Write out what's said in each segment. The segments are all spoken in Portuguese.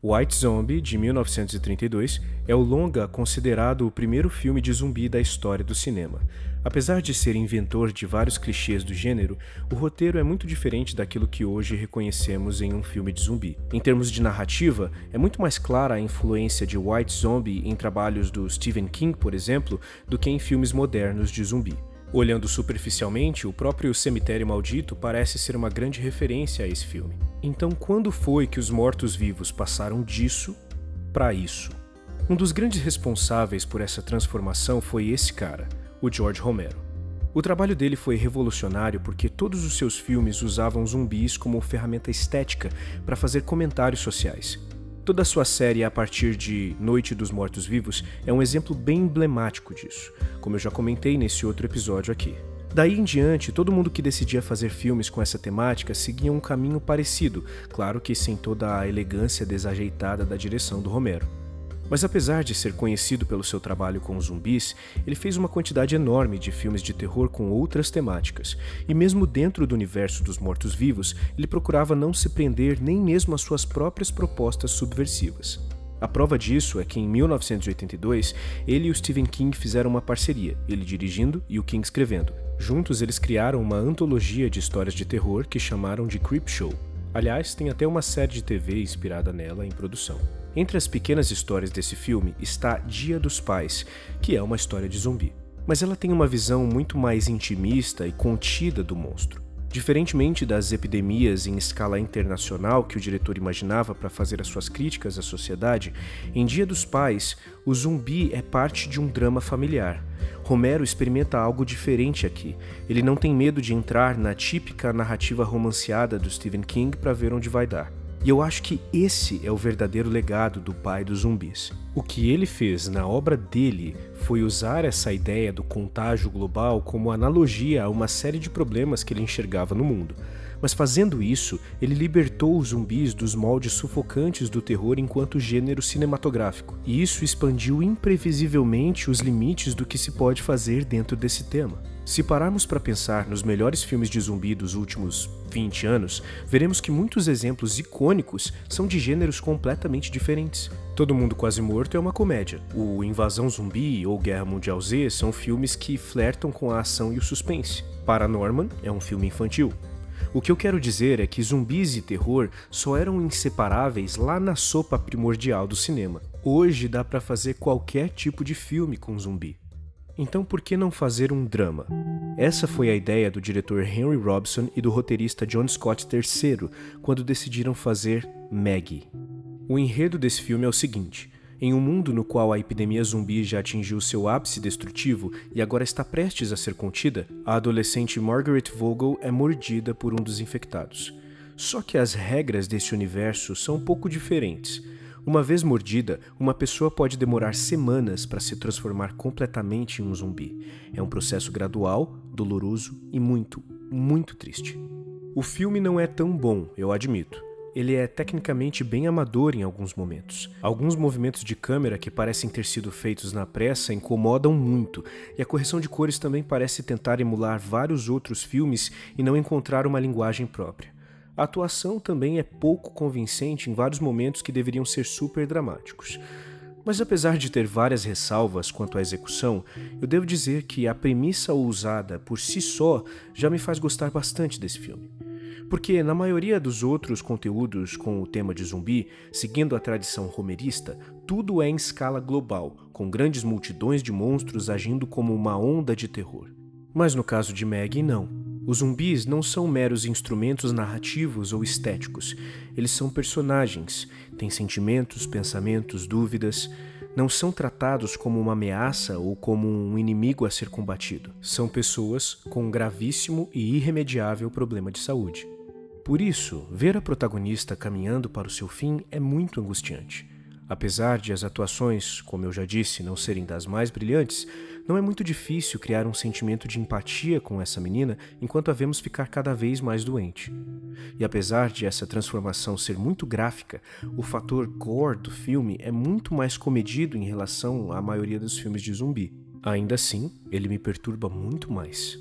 White Zombie, de 1932, é o longa considerado o primeiro filme de zumbi da história do cinema. Apesar de ser inventor de vários clichês do gênero, o roteiro é muito diferente daquilo que hoje reconhecemos em um filme de zumbi. Em termos de narrativa, é muito mais clara a influência de White Zombie em trabalhos do Stephen King, por exemplo, do que em filmes modernos de zumbi. Olhando superficialmente, o próprio Cemitério Maldito parece ser uma grande referência a esse filme. Então, quando foi que os mortos-vivos passaram disso para isso? Um dos grandes responsáveis por essa transformação foi esse cara, o George Romero. O trabalho dele foi revolucionário porque todos os seus filmes usavam zumbis como ferramenta estética para fazer comentários sociais. Toda a sua série a partir de Noite dos Mortos-Vivos é um exemplo bem emblemático disso, como eu já comentei nesse outro episódio aqui. Daí em diante, todo mundo que decidia fazer filmes com essa temática seguia um caminho parecido, claro que sem toda a elegância desajeitada da direção do Romero. Mas apesar de ser conhecido pelo seu trabalho com zumbis, ele fez uma quantidade enorme de filmes de terror com outras temáticas, e mesmo dentro do universo dos mortos-vivos, ele procurava não se prender nem mesmo às suas próprias propostas subversivas. A prova disso é que em 1982, ele e o Stephen King fizeram uma parceria, ele dirigindo e o King escrevendo. Juntos eles criaram uma antologia de histórias de terror que chamaram de Creepshow. Aliás, tem até uma série de TV inspirada nela em produção. Entre as pequenas histórias desse filme está Dia dos Pais, que é uma história de zumbi. Mas ela tem uma visão muito mais intimista e contida do monstro. Diferentemente das epidemias em escala internacional que o diretor imaginava para fazer as suas críticas à sociedade, em Dia dos Pais, o zumbi é parte de um drama familiar. Romero experimenta algo diferente aqui. Ele não tem medo de entrar na típica narrativa romanceada do Stephen King para ver onde vai dar. E eu acho que esse é o verdadeiro legado do pai dos zumbis. O que ele fez na obra dele foi usar essa ideia do contágio global como analogia a uma série de problemas que ele enxergava no mundo. Mas fazendo isso, ele libertou os zumbis dos moldes sufocantes do terror enquanto gênero cinematográfico. E isso expandiu imprevisivelmente os limites do que se pode fazer dentro desse tema. Se pararmos para pensar nos melhores filmes de zumbi dos últimos 20 anos, veremos que muitos exemplos icônicos são de gêneros completamente diferentes. Todo Mundo Quase Morto é uma comédia. O Invasão Zumbi ou Guerra Mundial Z são filmes que flertam com a ação e o suspense. Paranorman é um filme infantil. O que eu quero dizer é que zumbis e terror só eram inseparáveis lá na sopa primordial do cinema. Hoje dá para fazer qualquer tipo de filme com zumbi. Então por que não fazer um drama? Essa foi a ideia do diretor Henry Robson e do roteirista John Scott III quando decidiram fazer Maggie. O enredo desse filme é o seguinte: em um mundo no qual a epidemia zumbi já atingiu seu ápice destrutivo e agora está prestes a ser contida, a adolescente Margaret Vogel é mordida por um dos infectados. Só que as regras desse universo são um pouco diferentes. Uma vez mordida, uma pessoa pode demorar semanas para se transformar completamente em um zumbi. É um processo gradual, doloroso e muito, muito triste. O filme não é tão bom, eu admito. Ele é tecnicamente bem amador em alguns momentos. Alguns movimentos de câmera que parecem ter sido feitos na pressa incomodam muito, e a correção de cores também parece tentar emular vários outros filmes e não encontrar uma linguagem própria. A atuação também é pouco convincente em vários momentos que deveriam ser super dramáticos. Mas apesar de ter várias ressalvas quanto à execução, eu devo dizer que a premissa ousada por si só já me faz gostar bastante desse filme. Porque na maioria dos outros conteúdos com o tema de zumbi, seguindo a tradição romerista, tudo é em escala global, com grandes multidões de monstros agindo como uma onda de terror. Mas no caso de Maggie, não. Os zumbis não são meros instrumentos narrativos ou estéticos. Eles são personagens, têm sentimentos, pensamentos, dúvidas. Não são tratados como uma ameaça ou como um inimigo a ser combatido. São pessoas com um gravíssimo e irremediável problema de saúde. Por isso, ver a protagonista caminhando para o seu fim é muito angustiante. Apesar de as atuações, como eu já disse, não serem das mais brilhantes, não é muito difícil criar um sentimento de empatia com essa menina enquanto a vemos ficar cada vez mais doente. E apesar de essa transformação ser muito gráfica, o fator gore do filme é muito mais comedido em relação à maioria dos filmes de zumbi. Ainda assim, ele me perturba muito mais.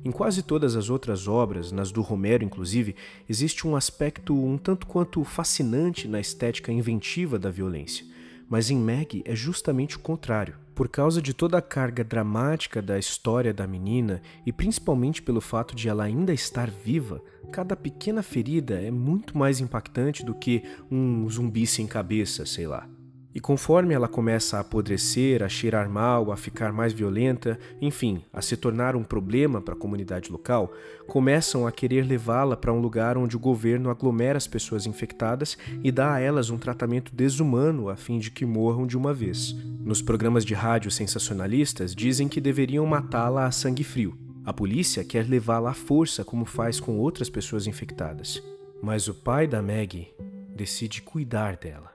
Em quase todas as outras obras, nas do Romero inclusive, existe um aspecto um tanto quanto fascinante na estética inventiva da violência. Mas em Maggie é justamente o contrário. Por causa de toda a carga dramática da história da menina e principalmente pelo fato de ela ainda estar viva, cada pequena ferida é muito mais impactante do que um zumbi sem cabeça, sei lá. E conforme ela começa a apodrecer, a cheirar mal, a ficar mais violenta, enfim, a se tornar um problema para a comunidade local, começam a querer levá-la para um lugar onde o governo aglomera as pessoas infectadas e dá a elas um tratamento desumano a fim de que morram de uma vez. Nos programas de rádio sensacionalistas dizem que deveriam matá-la a sangue frio. A polícia quer levá-la à força como faz com outras pessoas infectadas. Mas o pai da Maggie decide cuidar dela.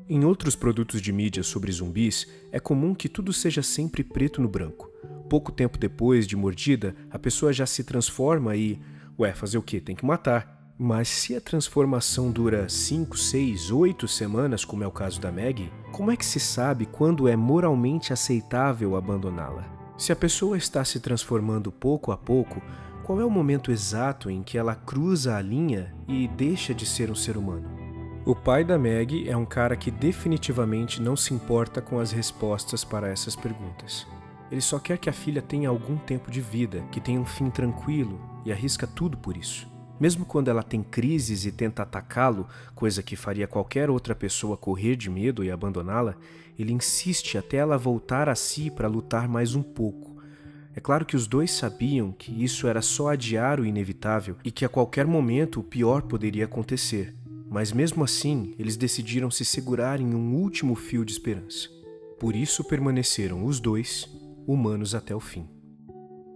Em outros produtos de mídia sobre zumbis, é comum que tudo seja sempre preto no branco. Pouco tempo depois de mordida, a pessoa já se transforma e... fazer o quê? Tem que matar. Mas se a transformação dura 5, 6, 8 semanas, como é o caso da Maggie, como é que se sabe quando é moralmente aceitável abandoná-la? Se a pessoa está se transformando pouco a pouco, qual é o momento exato em que ela cruza a linha e deixa de ser um ser humano? O pai da Maggie é um cara que definitivamente não se importa com as respostas para essas perguntas. Ele só quer que a filha tenha algum tempo de vida, que tenha um fim tranquilo, e arrisca tudo por isso. Mesmo quando ela tem crises e tenta atacá-lo, coisa que faria qualquer outra pessoa correr de medo e abandoná-la, ele insiste até ela voltar a si para lutar mais um pouco. É claro que os dois sabiam que isso era só adiar o inevitável e que a qualquer momento o pior poderia acontecer. Mas mesmo assim, eles decidiram se segurar em um último fio de esperança. Por isso permaneceram os dois, humanos até o fim.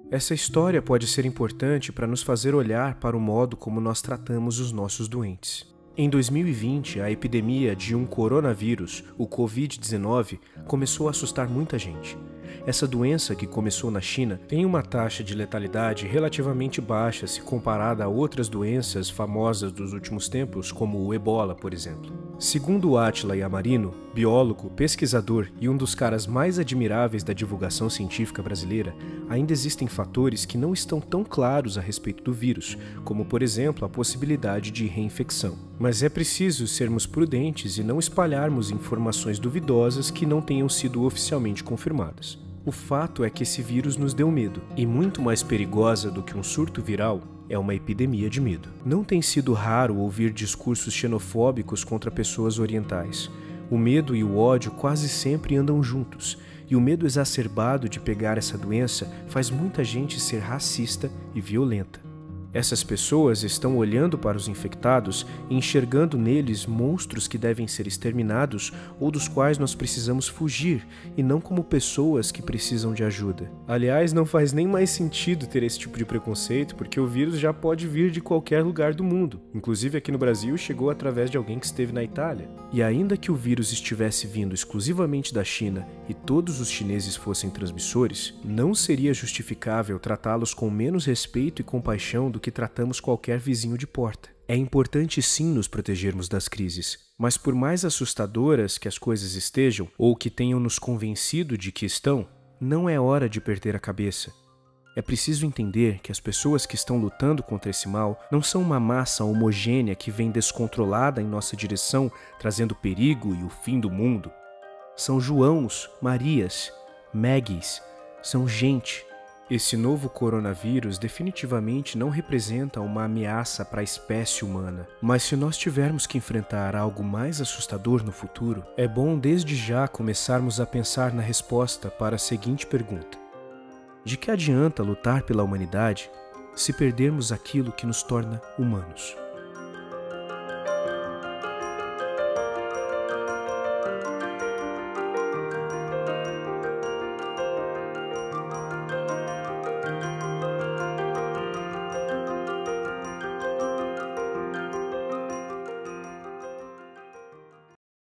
Essa história pode ser importante para nos fazer olhar para o modo como nós tratamos os nossos doentes. Em 2020, a epidemia de um coronavírus, o Covid-19, começou a assustar muita gente. Essa doença, que começou na China, tem uma taxa de letalidade relativamente baixa se comparada a outras doenças famosas dos últimos tempos, como o Ebola, por exemplo. Segundo Átila Yamarino, biólogo, pesquisador e um dos caras mais admiráveis da divulgação científica brasileira, ainda existem fatores que não estão tão claros a respeito do vírus, como, por exemplo, a possibilidade de reinfecção. Mas é preciso sermos prudentes e não espalharmos informações duvidosas que não tenham sido oficialmente confirmadas. O fato é que esse vírus nos deu medo, e muito mais perigosa do que um surto viral é uma epidemia de medo. Não tem sido raro ouvir discursos xenofóbicos contra pessoas orientais. O medo e o ódio quase sempre andam juntos, e o medo exacerbado de pegar essa doença faz muita gente ser racista e violenta. Essas pessoas estão olhando para os infectados e enxergando neles monstros que devem ser exterminados ou dos quais nós precisamos fugir, e não como pessoas que precisam de ajuda. Aliás, não faz nem mais sentido ter esse tipo de preconceito, porque o vírus já pode vir de qualquer lugar do mundo. Inclusive aqui no Brasil chegou através de alguém que esteve na Itália. E ainda que o vírus estivesse vindo exclusivamente da China e todos os chineses fossem transmissores, não seria justificável tratá-los com menos respeito e compaixão do que tratamos qualquer vizinho de porta. É importante sim nos protegermos das crises, mas por mais assustadoras que as coisas estejam, ou que tenham nos convencido de que estão, não é hora de perder a cabeça. É preciso entender que as pessoas que estão lutando contra esse mal não são uma massa homogênea que vem descontrolada em nossa direção, trazendo perigo e o fim do mundo. São Joãos, Marias, Maggies, são gente. Esse novo coronavírus definitivamente não representa uma ameaça para a espécie humana. Mas se nós tivermos que enfrentar algo mais assustador no futuro, é bom desde já começarmos a pensar na resposta para a seguinte pergunta: de que adianta lutar pela humanidade se perdermos aquilo que nos torna humanos?